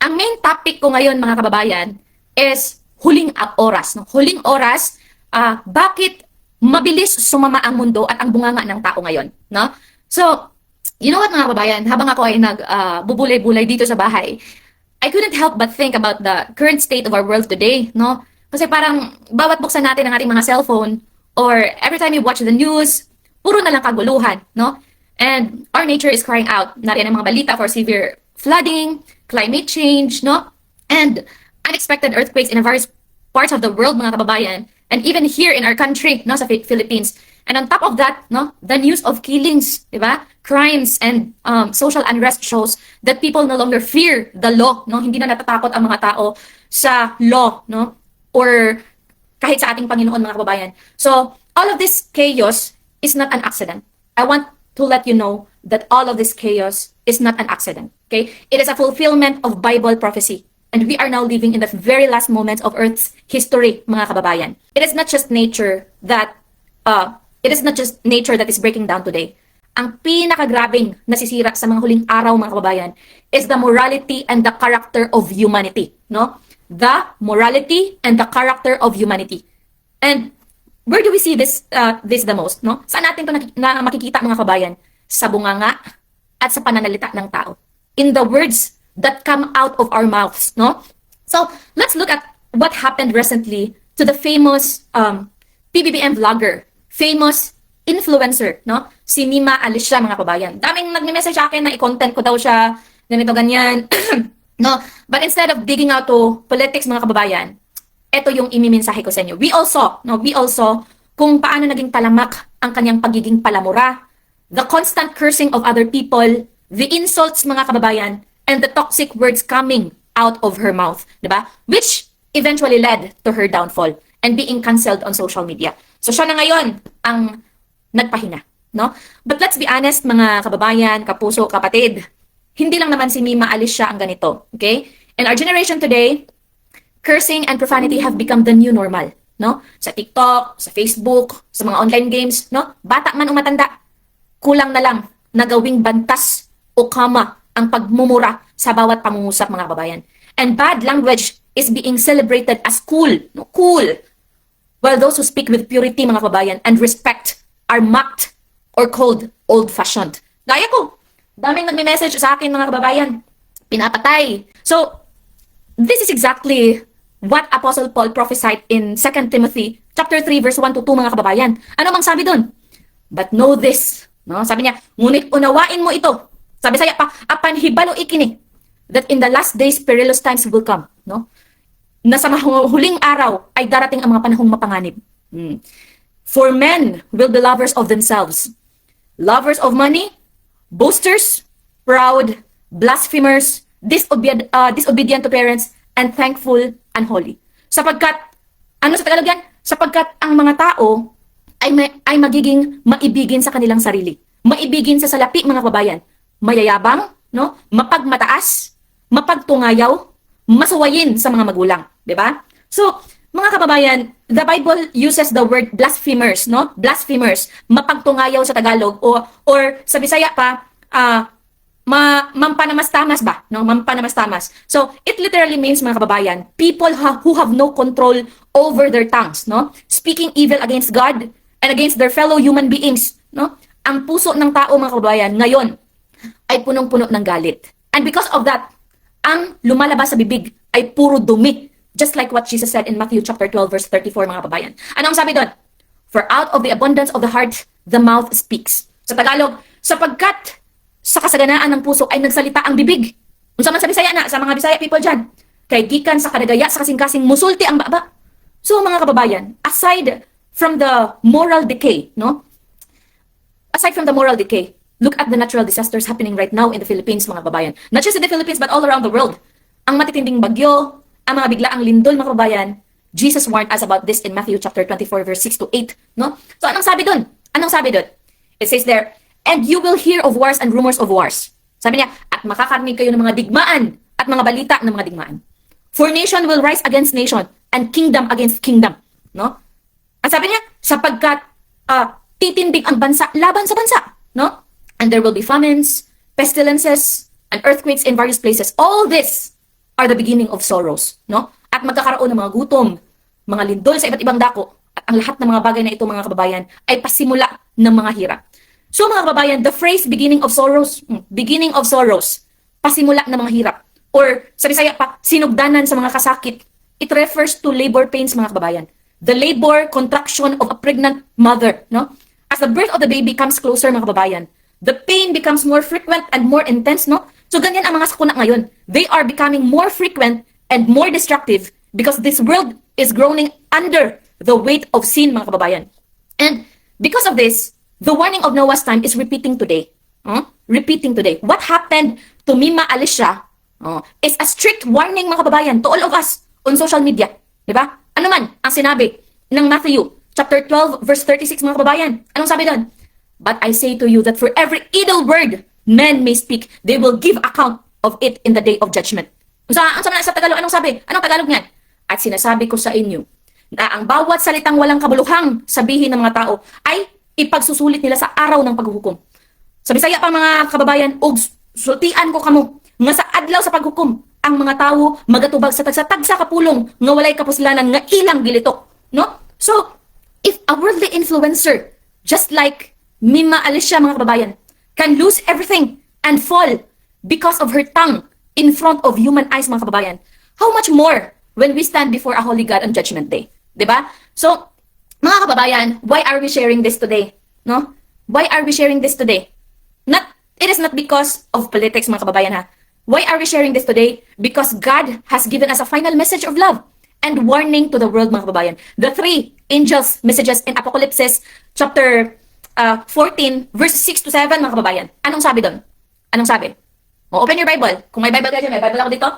Ang main topic ko ngayon mga kababayan is huling oras. No? Huling oras, bakit mabilis sumama ang mundo at ang bunganga ng tao ngayon. No? So, you know what mga kababayan, habang ako ay nagbubulay-bulay dito sa bahay, I couldn't help but think about the current state of our world today. No? Kasi parang bawat buksan natin ang ating mga cellphone or every time you watch the news, puro na lang kaguluhan. No? And our nature is crying out. Nariyan ang mga balita for severe flooding, climate change, no? And unexpected earthquakes in various parts of the world, mga kababayan. And even here in our country, no, sa Philippines. And on top of that, no, the news of killings, diba? Crimes and social unrest shows that people no longer fear the law, no? Hindi na natatakot ang mga tao sa law, no? Or kahit sa ating Panginoon, mga kababayan. So, all of this chaos is not an accident. I want to let you know that all of this chaos is not an accident. Okay? It is a fulfillment of Bible prophecy. And we are now living in the very last moments of Earth's history, mga kababayan. It is not just nature that is breaking down today. Ang pinakagrabing nasisira sa mga huling araw, mga kababayan, is the morality and the character of humanity. No? The morality and the character of humanity. And where do we see this the most, no? Saan natin ito makikita, mga kabayan? Sa bunganga at sa pananalita ng tao. In the words that come out of our mouths, no? So, let's look at what happened recently to the famous PBBM vlogger, famous influencer, no? Si Mima Alicia, mga kabayan. Daming nagme-message sa akin na i-content ko daw siya, ganito, ganyan. No? But instead of digging out to politics, mga kababayan, ito yung imimensahe ko sa inyo. We all saw kung paano naging talamak ang kanyang pagiging palamura, the constant cursing of other people, the insults, mga kababayan, and the toxic words coming out of her mouth, diba? Which eventually led to her downfall and being cancelled on social media. So siya na ngayon ang nagpahinga, no? But let's be honest, mga kababayan, kapuso, kapatid, hindi lang naman si Mima Alicia ang ganito, okay? In our generation today, cursing and profanity have become the new normal, no? Sa TikTok, sa Facebook, sa mga online games, no? Bata man o matanda, kulang na lang na gawing bantas o kama ang pagmumura sa bawat pangungusap, mga kababayan. And bad language is being celebrated as cool, no? Cool. While those who speak with purity, mga kababayan, and respect are mocked or called old-fashioned. Gaya ko, daming nagme-message sa akin, mga kababayan, pinapatay. So, this is exactly what Apostle Paul prophesied in 2 Timothy chapter 3 verse 1 to 2, mga kababayan. Ano mang sabi doon? But know this, no? Sabi niya, ngunit unawain mo ito. Sabi saya pa, apan hibalo ikini, that in the last days perilous times will come, no? Na sa huling araw ay darating ang mga panahong mapanganib. For men will be lovers of themselves, lovers of money, boasters, proud, blasphemers, disobedient to parents, and thankful, unholy. Sapagkat, ano sa Tagalog yan? Sapagkat ang mga tao ay magiging maibigin sa kanilang sarili. Maibigin sa salapi, mga kababayan. Mayayabang, no? Mapagmataas, mapagtungayaw, masuwayin sa mga magulang. Diba? So, mga kababayan, the Bible uses the word blasphemers, no? Blasphemers, mapagtungayaw sa Tagalog, or sa Bisaya pa, mampanamas-tamas ba? No? Mampanamas-tamas. So, it literally means, mga kababayan, people who have no control over their tongues, no? Speaking evil against God and against their fellow human beings, no? Ang puso ng tao, mga kababayan, ngayon ay punong-puno ng galit. And because of that, ang lumalabas sa bibig ay puro dumi. Just like what Jesus said in Matthew chapter 12 verse 34, mga kababayan. Anong sabi doon? For out of the abundance of the heart, the mouth speaks. Sa Tagalog, sapagkat sa kasaganaan ng puso ay nagsalita ang bibig. Unsa man sa Bisaya na, sa mga Bisaya people dyan, kay gikan sa kadagaya sa kasing-kasing musulti ang baba. So mga kababayan, aside from the moral decay, no? Aside from the moral decay, look at the natural disasters happening right now in the Philippines, mga kababayan. Not just in the Philippines, but all around the world. Ang matitinding bagyo, ang mga biglaang lindol, mga kababayan, Jesus warned us about this in Matthew chapter 24 verse 6 to 8, no? So anong sabi doon? Anong sabi doon? It says there, and you will hear of wars and rumors of wars. Sabi niya, at makakarinig kayo ng mga digmaan at mga balita ng mga digmaan. For nation will rise against nation and kingdom against kingdom, no? At sabi niya, sapagkat titindig ang bansa laban sa bansa, no? And there will be famines, pestilences, and earthquakes in various places. All this are the beginning of sorrows, no? At magkakaroon ng mga gutom, mga lindol sa iba't ibang dako, at ang lahat ng mga bagay na ito, mga kababayan, ay pasimula ng mga hirap. So mga kababayan, the phrase beginning of sorrows, pasimula ng mga hirap, or sa Bisaya pa, sinugdanan sa mga kasakit, it refers to labor pains, mga kababayan. The labor contraction of a pregnant mother, no? As the birth of the baby comes closer, mga kababayan, the pain becomes more frequent and more intense, no? So ganyan ang mga sakuna ngayon. They are becoming more frequent and more destructive because this world is groaning under the weight of sin, mga kababayan. And because of this, the warning of Noah's time is repeating today. Repeating today. What happened to Mima Alicia is a strict warning, mga kababayan, to all of us on social media. Diba? Ano man ang sinabi ng Matthew chapter 12 verse 36, mga kababayan? Anong sabi doon? But I say to you that for every idle word men may speak, they will give account of it in the day of judgment. Ang sabi sa Tagalog, anong sabi? Anong Tagalog niyan? At sinasabi ko sa inyo na ang bawat salitang walang kabuluhang sabihin ng mga tao ay ipagsusulit nila sa araw ng paghuhukom. Sa Bisaya pa, mga kababayan, og sultian ko kamo nga sa adlaw sa paghukom ang mga tao magatubag sa tagsa kapulong nga walay kapuslanan nga ilang gilitok, no? So if a worldly influencer just like Mima Alicia, mga kababayan, can lose everything and fall because of her tongue in front of human eyes, mga kababayan, how much more when we stand before a holy God on Judgment Day? Diba? So, mga kababayan, why are we sharing this today? No? Why are we sharing this today? It is not because of politics, mga kababayan, ha? Why are we sharing this today? Because God has given us a final message of love and warning to the world, mga kababayan. The three angels' messages in Apocalypse chapter 14, verse 6 to 7, mga kababayan. Anong sabi doon? Anong sabi? Open your Bible. Kung may Bible kayo, may Bible ako dito.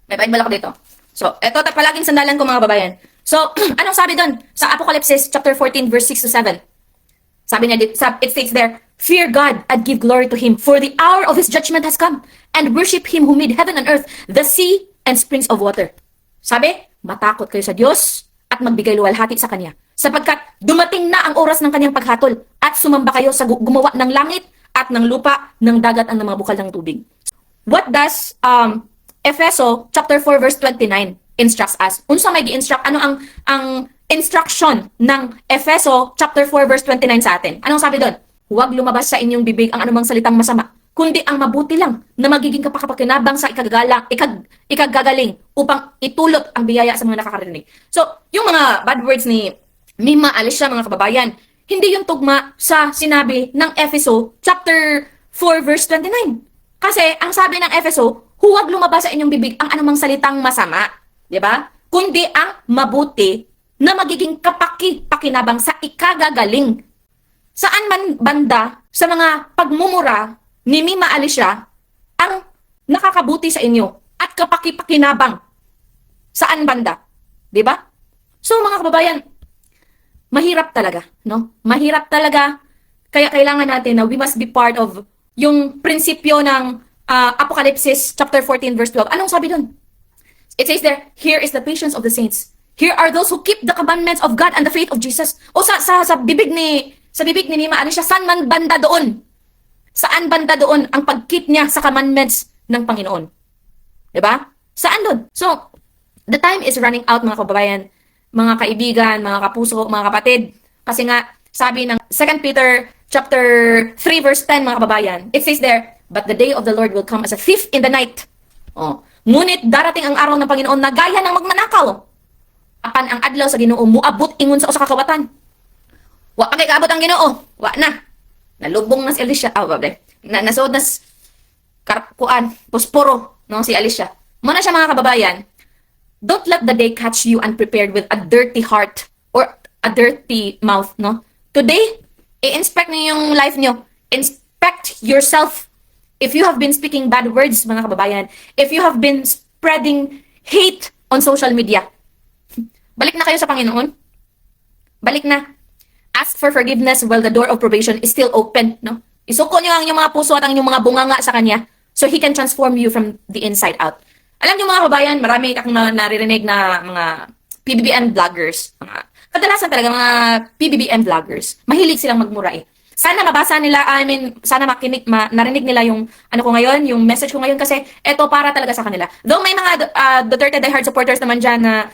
May Bible ako dito. So, eto palaging sandalan ko, mga kababayan. So, anong sabi doon sa Apocalypse chapter 14, verse 6 to 7? Sabi niya, it states there, fear God and give glory to Him, for the hour of His judgment has come, and worship Him who made heaven and earth, the sea, and springs of water. Sabi, matakot kayo sa Diyos at magbigay luwalhati sa Kanya, sapagkat dumating na ang oras ng Kanyang paghatol at sumamba kayo sa gumawa ng langit at ng lupa, ng dagat at ng mga bukal ng tubig. What does Efeso chapter 4 verse 29 instructs us? Unsa may gi-instruct? Ano ang instruction ng Efeso chapter 4 verse 29 sa atin? Anong sabi doon? Huwag lumabas sa inyong bibig ang anumang salitang masama, kundi ang mabuti lang na magiging kapakapakinabang sa ikagagaling upang itulot ang biyaya sa mga nakakarinig. So, yung mga bad words ni Mima Alicia, mga kababayan, hindi yung tugma sa sinabi ng Efeso chapter 4 verse 29. Kasi ang sabi ng Efeso, huwag lumabas sa inyong bibig ang anumang salitang masama, 'di ba? Kundi ang mabuti na magiging pakinabang sa ikagagaling. Saan man banda sa mga pagmumura ni Mima Alicia ang nakakabuti sa inyo at pakinabang? Saan banda? 'Di ba? So mga kababayan, mahirap talaga, no? Mahirap talaga. Kaya kailangan natin na we must be part of yung prinsipyo ng Apocalypse chapter 14 verse 12. Anong sabi doon? It says there, here is the patience of the saints. Here are those who keep the commandments of God and the faith of Jesus. O sa bibig ni Mima Alicia, saan man banda doon? Saan banda doon ang pag-keep niya sa commandments ng Panginoon? 'Di ba? Saan doon? So, the time is running out, mga kababayan, mga kaibigan, mga kapuso, mga kapatid. Kasi nga, sabi ng 2 Peter chapter 3 verse 10, mga kababayan, it says there, but the day of the Lord will come as a thief in the night. Ngunit darating ang araw ng Panginoon na gaya ng magmanakaw. Apan ang adlaw sa Ginoo muabot ingon sa usa ka kawatan. Wa pa kay kaabot ang Ginoo. Wa na. Nalubong na si Alicia. Nasod na posporo, no, si Alicia. Muna siya, mga kababayan. Don't let the day catch you unprepared with a dirty heart or a dirty mouth, no? Today, i-inspect niyo yung life niyo. Inspect yourself. If you have been speaking bad words, mga kababayan, if you have been spreading hate on social media, balik na kayo sa Panginoon. Balik na. Ask for forgiveness while the door of probation is still open, no? Isuko niyo ang inyong mga puso at ang inyong mga bunganga sa Kanya so He can transform you from the inside out. Alam niyo, mga kababayan, marami akong naririnig na mga PBBM vloggers. Kadalasan talaga mga PBBM vloggers. Mahilig silang magmura eh. sana mabasa nila, sana narinig nila yung ano ko ngayon, yung message ko ngayon kasi eto para talaga sa kanila. Though may mga Duterte diehard supporters naman dyan na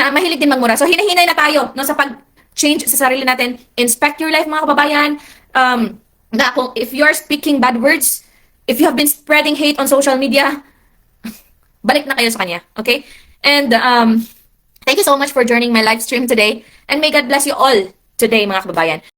mahilig din magmura. So hinahinay na tayo no, sa pag-change sa sarili natin. Inspect your life mga kababayan. Na kung if you're speaking bad words, if you have been spreading hate on social media, balik na kayo sa kanya. Okay? And thank you so much for joining my live stream today. And may God bless you all today mga kababayan.